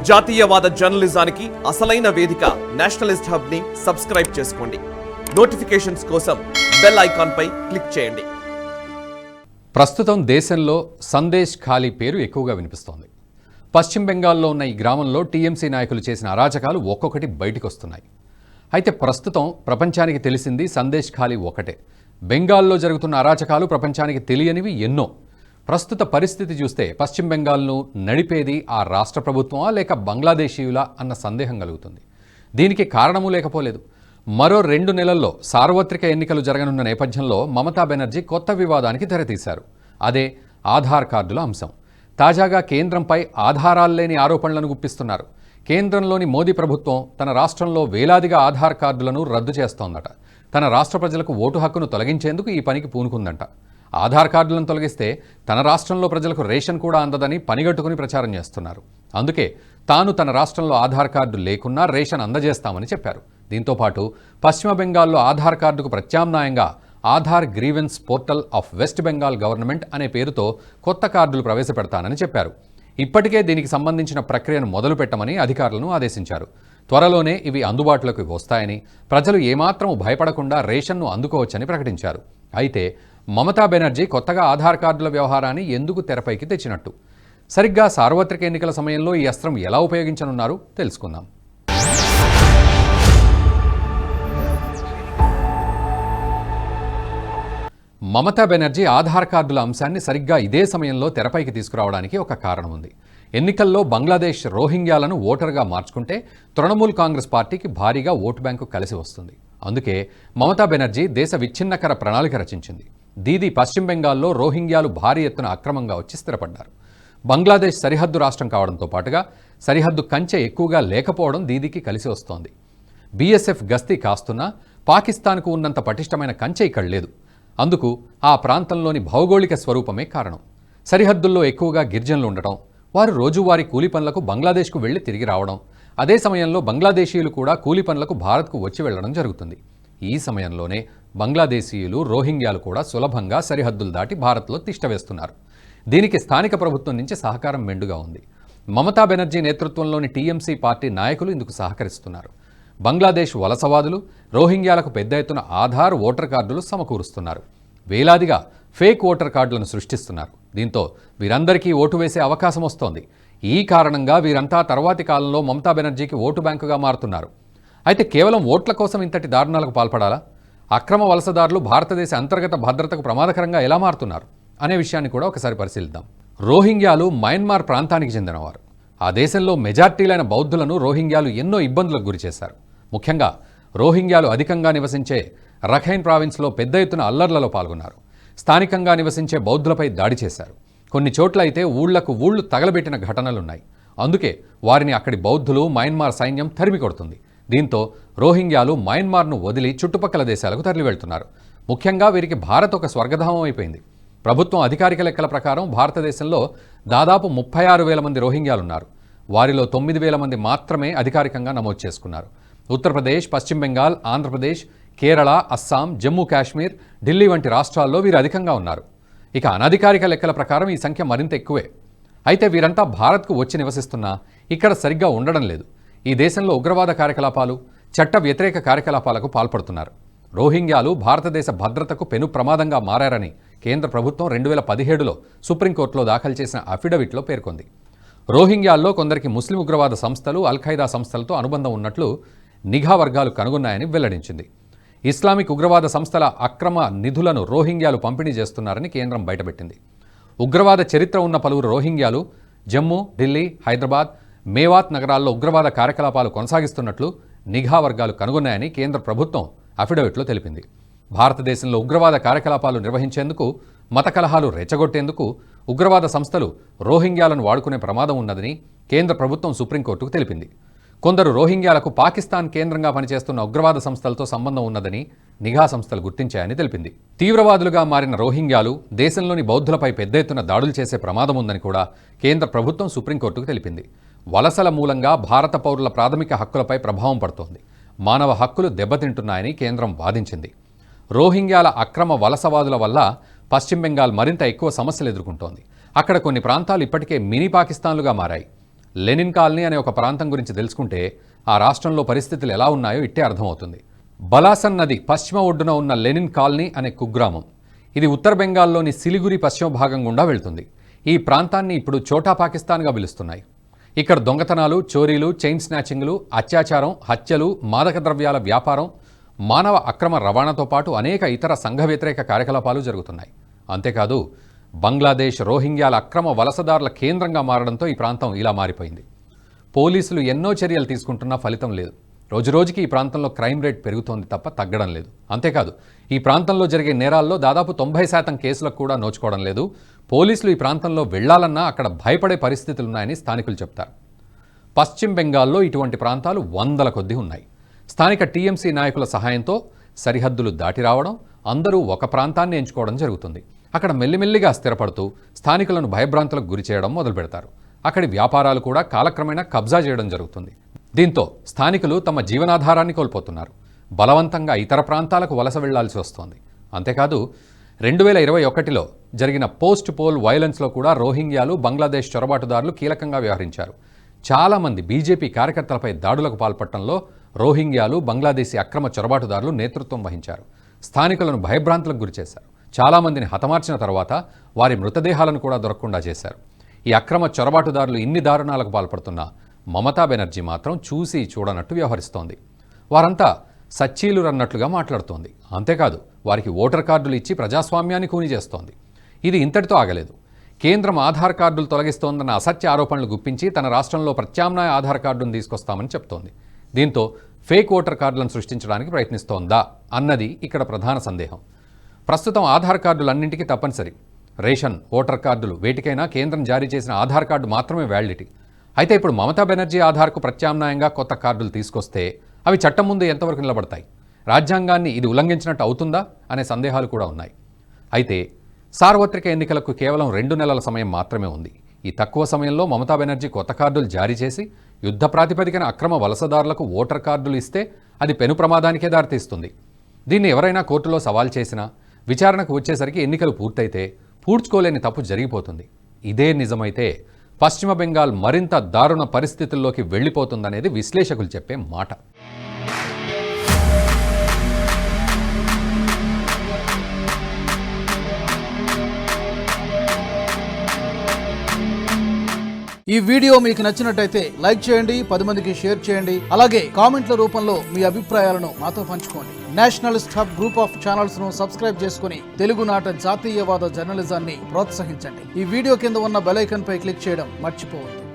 జాతీయవాద జర్నలిజానికి అసలైన వేదిక నేషనలిస్ట్ హబ్ ని సబ్స్క్రైబ్ చేసుకోండి. నోటిఫికేషన్స్ కోసం బెల్ ఐకాన్ పై క్లిక్ చేయండి. ప్రస్తుతం దేశంలో సందేశ్ ఖాళీ పేరు ఎక్కువగా వినిపిస్తోంది. పశ్చిమ బెంగాల్లో ఉన్న ఈ గ్రామంలో టీఎంసీ నాయకులు చేసిన అరాచకాలు ఒక్కొక్కటి బయటకు వస్తున్నాయి. అయితే ప్రస్తుతం ప్రపంచానికి తెలిసింది సందేశ్ ఖాళీ ఒకటే. బెంగాల్లో జరుగుతున్న అరాచకాలు ప్రపంచానికి తెలియనివి ఎన్నో. ప్రస్తుత పరిస్థితి చూస్తే పశ్చిమ బెంగాల్ను నడిపేది ఆ రాష్ట్ర ప్రభుత్వమా లేక బంగ్లాదేశీయులా అన్న సందేహం కలుగుతుంది. దీనికి కారణమూ లేకపోలేదు. మరో 2 నెలల్లో సార్వత్రిక ఎన్నికలు జరగనున్న నేపథ్యంలో మమతా బెనర్జీ కొత్త వివాదానికి తెరతీశారు. అదే ఆధార్ కార్డుల అంశం. తాజాగా కేంద్రంపై ఆధారాలు లేని ఆరోపణలను గుప్పిస్తున్నారు. కేంద్రంలోని మోదీ ప్రభుత్వం తన రాష్ట్రంలో వేలాదిగా ఆధార్ కార్డులను రద్దు చేస్తోందట. తన రాష్ట్ర ప్రజలకు ఓటు హక్కును తొలగించేందుకు ఈ పనికి పూనుకుందంట. ఆధార్ కార్డులను తొలగిస్తే తన రాష్ట్రంలో ప్రజలకు రేషన్ కూడా అందదని పనిగట్టుకుని ప్రచారం చేస్తున్నారు. అందుకే తాను తన రాష్ట్రంలో ఆధార్ కార్డు లేకున్నా రేషన్ అందజేస్తామని చెప్పారు. దీంతోపాటు పశ్చిమ బెంగాల్లో ఆధార్ కార్డుకు ప్రత్యామ్నాయంగా Aadhaar grievance portal of west Bengal government అనే పేరుతో కొత్త కార్డులు ప్రవేశపెడతానని చెప్పారు. ఇప్పటికే దీనికి సంబంధించిన ప్రక్రియను మొదలు పెట్టమని అధికారులను ఆదేశించారు. త్వరలోనే ఇవి అందుబాటులోకి వస్తాయని, ప్రజలు ఏమాత్రం భయపడకుండా రేషన్ను అందుకోవచ్చని ప్రకటించారు. అయితే మమతా బెనర్జీ కొత్తగా ఆధార్ కార్డుల వ్యవహారాన్ని ఎందుకు తెరపైకి తెచ్చినట్టు? సరిగ్గా సార్వత్రిక ఎన్నికల సమయంలో ఈ అస్త్రం ఎలా ఉపయోగించనున్నారు తెలుసుకుందాం. మమతా బెనర్జీ ఆధార్ కార్డుల అంశాన్ని సరిగ్గా ఇదే సమయంలో తెరపైకి తీసుకురావడానికి ఒక కారణం ఉంది. ఎన్నికల్లో బంగ్లాదేశ్ రోహింగ్యాలను ఓటర్గా మార్చుకుంటే తృణమూల్ కాంగ్రెస్ పార్టీకి భారీగా ఓటు బ్యాంకు కలిసి వస్తుంది. అందుకే మమతా బెనర్జీ దేశ విచ్ఛిన్నకర ప్రణాళిక రచించింది. దీది పశ్చిమ బెంగాల్లో రోహింగ్యాలు భారీ ఎత్తున అక్రమంగా వచ్చి స్థిరపడ్డారు. బంగ్లాదేశ్ సరిహద్దు రాష్ట్రం కావడంతో పాటుగా సరిహద్దు కంచె ఎక్కువగా లేకపోవడం దీదికి కలిసి వస్తోంది. బీఎస్ఎఫ్ గస్తీ కాస్తున్నా పాకిస్తాన్కు ఉన్నంత పటిష్టమైన కంచె ఇక్కడ లేదు. అందుకు ఆ ప్రాంతంలోని భౌగోళిక స్వరూపమే కారణం. సరిహద్దుల్లో ఎక్కువగా గిరిజనులు ఉండటం, వారు రోజువారీ కూలీ పనులకు బంగ్లాదేశ్కు వెళ్లి తిరిగి రావడం, అదే సమయంలో బంగ్లాదేశీయులు కూడా కూలీ పనులకు భారత్కు వచ్చి వెళ్లడం జరుగుతుంది. ఈ సమయంలోనే బంగ్లాదేశీయులు రోహింగ్యాలు కూడా సులభంగా సరిహద్దులు దాటి భారత్లో తిష్టవేస్తున్నారు. దీనికి స్థానిక ప్రభుత్వం నుంచి సహకారం మెండుగా ఉంది. మమతా బెనర్జీ నేతృత్వంలోని టీఎంసీ పార్టీ నాయకులు ఇందుకు సహకరిస్తున్నారు. బంగ్లాదేశ్ వలసవాదులు రోహింగ్యాలకు పెద్ద ఎత్తున ఆధార్ ఓటర్ కార్డులు సమకూరుస్తున్నారు. వేలాదిగా ఫేక్ ఓటర్ కార్డులను సృష్టిస్తున్నారు. దీంతో వీరందరికీ ఓటు వేసే అవకాశం వస్తోంది. ఈ కారణంగా వీరంతా తర్వాతి కాలంలో మమతా బెనర్జీకి ఓటు బ్యాంకుగా మారుతున్నారు. అయితే కేవలం ఓట్ల కోసం ఇంతటి దారుణాలకు పాల్పడాలా? అక్రమ వలసదారులు భారతదేశ అంతర్గత భద్రతకు ప్రమాదకరంగా ఎలా మారుతున్నారు అనే విషయాన్ని కూడా ఒకసారి పరిశీలిద్దాం. రోహింగ్యాలు మయన్మార్ ప్రాంతానికి చెందినవారు. ఆ దేశంలో మెజార్టీలైన బౌద్ధులను రోహింగ్యాలు ఎన్నో ఇబ్బందులకు గురిచేశారు. ముఖ్యంగా రోహింగ్యాలు అధికంగా నివసించే రఖైన్ ప్రావిన్స్లో పెద్ద ఎత్తున అల్లర్లలో పాల్గొన్నారు. స్థానికంగా నివసించే బౌద్ధులపై దాడి చేశారు. కొన్ని చోట్ల అయితే ఊళ్లకు ఊళ్లు తగలబెట్టిన ఘటనలున్నాయి. అందుకే వారిని అక్కడి బౌద్ధులు మయన్మార్ సైన్యం తరిమి కొడుతుంది. దీంతో రోహింగ్యాలు మయన్మార్ను వదిలి చుట్టుపక్కల దేశాలకు తరలి వెళ్తున్నారు. ముఖ్యంగా వీరికి భారత్ ఒక స్వర్గధామం అయిపోయింది. ప్రభుత్వం అధికారిక లెక్కల ప్రకారం భారతదేశంలో దాదాపు 36,000 మంది రోహింగ్యాలున్నారు. వారిలో 9,000 మంది మాత్రమే అధికారికంగా నమోదు చేసుకున్నారు. ఉత్తరప్రదేశ్, పశ్చిమ బెంగాల్, ఆంధ్రప్రదేశ్, కేరళ, అస్సాం, జమ్మూ కాశ్మీర్, ఢిల్లీ వంటి రాష్ట్రాల్లో వీరు అధికంగా ఉన్నారు. ఇక అనధికారిక లెక్కల ప్రకారం ఈ సంఖ్య మరింత ఎక్కువే. అయితే వీరంతా భారత్కు వచ్చి నివసిస్తున్నా ఇక్కడ సరిగ్గా ఉండడం లేదు. ఈ దేశంలో ఉగ్రవాద కార్యకలాపాలు, చట్ట వ్యతిరేక కార్యకలాపాలకు పాల్పడుతున్నారు. రోహింగ్యాలు భారతదేశ భద్రతకు పెను ప్రమాదంగా మారారని కేంద్ర ప్రభుత్వం 2017లో సుప్రీంకోర్టులో దాఖలు చేసిన అఫిడవిట్లో పేర్కొంది. రోహింగ్యాల్లో కొందరికి ముస్లిం ఉగ్రవాద సంస్థలు, అల్ఖైదా సంస్థలతో అనుబంధం ఉన్నట్లు నిఘా వర్గాలు కనుగొన్నాయని వెల్లడించింది. ఇస్లామిక్ ఉగ్రవాద సంస్థల అక్రమ నిధులను రోహింగ్యాలు పంపిణీ చేస్తున్నారని కేంద్రం బయటపెట్టింది. ఉగ్రవాద చరిత్ర ఉన్న పలువురు రోహింగ్యాలు జమ్మూ, ఢిల్లీ, హైదరాబాద్, మేవాత్ నగరాల్లో ఉగ్రవాద కార్యకలాపాలు కొనసాగిస్తున్నట్లు నిఘా వర్గాలు కనుగొన్నాయని కేంద్ర ప్రభుత్వం అఫిడవిట్లో తెలిపింది. భారతదేశంలో ఉగ్రవాద కార్యకలాపాలు నిర్వహించేందుకు, మత కలహాలు రెచ్చగొట్టేందుకు ఉగ్రవాద సంస్థలు రోహింగ్యాలను వాడుకునే ప్రమాదం ఉన్నదని కేంద్ర ప్రభుత్వం సుప్రీంకోర్టుకు తెలిపింది. కొందరు రోహింగ్యాలకు పాకిస్తాన్ కేంద్రంగా పనిచేస్తున్న ఉగ్రవాద సంస్థలతో సంబంధం ఉన్నదని నిఘా సంస్థలు గుర్తించాయని తెలిపింది. తీవ్రవాదులుగా మారిన రోహింగ్యాలు దేశంలోని బౌద్ధులపై పెద్ద ఎత్తున దాడులు చేసే ప్రమాదం ఉందని కూడా కేంద్ర ప్రభుత్వం సుప్రీంకోర్టుకు తెలిపింది. వలసల మూలంగా భారత పౌరుల ప్రాథమిక హక్కులపై ప్రభావం పడుతోంది. మానవ హక్కులు దెబ్బతింటున్నాయని కేంద్రం వాదించింది. రోహింగ్యాల అక్రమ వలసవాదుల వల్ల పశ్చిమ బెంగాల్ మరింత ఎక్కువ సమస్యలు ఎదుర్కొంటోంది. అక్కడ కొన్ని ప్రాంతాలు ఇప్పటికే మినీ పాకిస్తాన్లుగా మారాయి. లెనిన్ కాలనీ అనే ఒక ప్రాంతం గురించి తెలుసుకుంటే ఆ రాష్ట్రంలో పరిస్థితులు ఎలా ఉన్నాయో ఇట్టే అర్థమవుతుంది. బలాసన్ నది పశ్చిమ ఒడ్డున ఉన్న లెనిన్ కాలనీ అనే కుగ్రామం. ఇది ఉత్తర బెంగాల్లోని సిలిగురి పశ్చిమ భాగం గుండా వెళ్తుంది. ఈ ప్రాంతాన్ని ఇప్పుడు చోటా పాకిస్తాన్గా పిలుస్తున్నాయి. ఇక్కడ దొంగతనాలు, చోరీలు, చైన్ స్నాచింగ్లు, అత్యాచారం, హత్యలు, మాదక ద్రవ్యాల వ్యాపారం, మానవ అక్రమ రవాణాతో పాటు అనేక ఇతర సంఘ వ్యతిరేక కార్యకలాపాలు జరుగుతున్నాయి. అంతేకాదు బంగ్లాదేశ్ రోహింగ్యాల అక్రమ వలసదారుల కేంద్రంగా మారడంతో ఈ ప్రాంతం ఇలా మారిపోయింది. పోలీసులు ఎన్నో చర్యలు తీసుకుంటున్నా ఫలితం లేదు. రోజురోజుకి ఈ ప్రాంతంలో క్రైమ్ రేట్ పెరుగుతోంది తప్ప తగ్గడం లేదు. అంతేకాదు ఈ ప్రాంతంలో జరిగే నేరాల్లో దాదాపు 90% కేసులకు కూడా నోచుకోవడం లేదు. పోలీసులు ఈ ప్రాంతంలో వెళ్లాలన్నా అక్కడ భయపడే పరిస్థితులున్నాయని స్థానికులు చెప్తారు. పశ్చిమ బెంగాల్లో ఇటువంటి ప్రాంతాలు వందల కొద్దీ ఉన్నాయి. స్థానిక టీఎంసీ నాయకుల సహాయంతో సరిహద్దులు దాటి రావడం, అందరూ ఒక ప్రాంతాన్ని ఎంచుకోవడం జరుగుతుంది. అక్కడ మెల్లిమెల్లిగా స్థిరపడుతూ స్థానికులను భయభ్రాంతులకు గురి చేయడం మొదలు పెడతారు. అక్కడి వ్యాపారాలు కూడా కాలక్రమేణా కబ్జా చేయడం జరుగుతుంది. దీంతో స్థానికులు తమ జీవనాధారాన్ని కోల్పోతున్నారు. బలవంతంగా ఇతర ప్రాంతాలకు వలస వెళ్లాల్సి వస్తోంది. అంతేకాదు 2021లో జరిగిన పోస్ట్ పోల్ వైలెన్స్లో కూడా రోహింగ్యాలు, బంగ్లాదేశ్ చొరబాటుదారులు కీలకంగా వ్యవహరించారు. చాలామంది బీజేపీ కార్యకర్తలపై దాడులకు పాల్పడటంలో రోహింగ్యాలు, బంగ్లాదేశీ అక్రమ చొరబాటుదారులు నేతృత్వం వహించారు. స్థానికులను భయభ్రాంతులకు గురిచేశారు. చాలామందిని హతమార్చిన తర్వాత వారి మృతదేహాలను కూడా దొరకకుండా చేశారు. ఈ అక్రమ చొరబాటుదారులు ఇన్ని దారుణాలకు పాల్పడుతున్నా మమతా బెనర్జీ మాత్రం చూసి చూడనట్టు వ్యవహరిస్తోంది. వారంతా సచ్చీలురన్నట్లుగా మాట్లాడుతోంది. అంతేకాదు వారికి ఓటర్ కార్డులు ఇచ్చి ప్రజాస్వామ్యాన్ని కూని చేస్తోంది. ఇది ఇంతటితో ఆగలేదు. కేంద్రం ఆధార్ కార్డులు తొలగిస్తోందన్న అసత్య ఆరోపణలు గుప్పించి తన రాష్ట్రంలో ప్రత్యామ్నాయ ఆధార్ కార్డును తీసుకొస్తామని చెప్తోంది. దీంతో ఫేక్ ఓటర్ కార్డులను సృష్టించడానికి ప్రయత్నిస్తోందా అన్నది ఇక్కడ ప్రధాన సందేహం. ప్రస్తుతం ఆధార్ కార్డులన్నింటికీ తప్పనిసరి. రేషన్, ఓటర్ కార్డులు వేటికైనా కేంద్రం జారీ చేసిన ఆధార్ కార్డు మాత్రమే వ్యాలిడిటీ. అయితే ఇప్పుడు మమతా బెనర్జీ ఆధార్కు ప్రత్యామ్నాయంగా కొత్త కార్డులు తీసుకొస్తే అవి చట్టం ముందు ఎంతవరకు నిలబడతాయి? రాజ్యాంగాన్ని ఇది ఉల్లంఘించినట్టు అవుతుందా అనే సందేహాలు కూడా ఉన్నాయి. అయితే సార్వత్రిక ఎన్నికలకు కేవలం 2 నెలల సమయం మాత్రమే ఉంది. ఈ తక్కువ సమయంలో మమతా బెనర్జీ కొత్త కార్డులు జారీ చేసి యుద్ధ ప్రాతిపదికన అక్రమ వలసదారులకు ఓటర్ కార్డులు ఇస్తే అది పెను ప్రమాదానికే దారితీస్తుంది. దీన్ని ఎవరైనా కోర్టులో సవాల్ చేసినా విచారణకు వచ్చేసరికి ఎన్నికలు పూర్తయితే పూడ్చుకోలేని తప్పు జరిగిపోతుంది. ఇదే నిజమైతే పశ్చిమ బెంగాల్ మరింత దారుణ పరిస్థితుల్లోకి వెళ్ళిపోతుందనేది విశ్లేషకులు చెప్పే మాట. ఈ వీడియో మీకు నచ్చినట్టయితే లైక్ చేయండి, 10 మందికి షేర్ చేయండి. అలాగే కామెంట్ల రూపంలో మీ అభిప్రాయాలను మాతో పంచుకోండి. Nationalist hub group of channels ను సబ్స్క్రైబ్ చేసుకుని తెలుగునాట జాతీయవాద జర్నలిజాన్ని ప్రోత్సహించండి. ఈ వీడియో కింద ఉన్న బెల్ ఐకాన్ పై క్లిక్ చేయడం మర్చిపోవద్దు.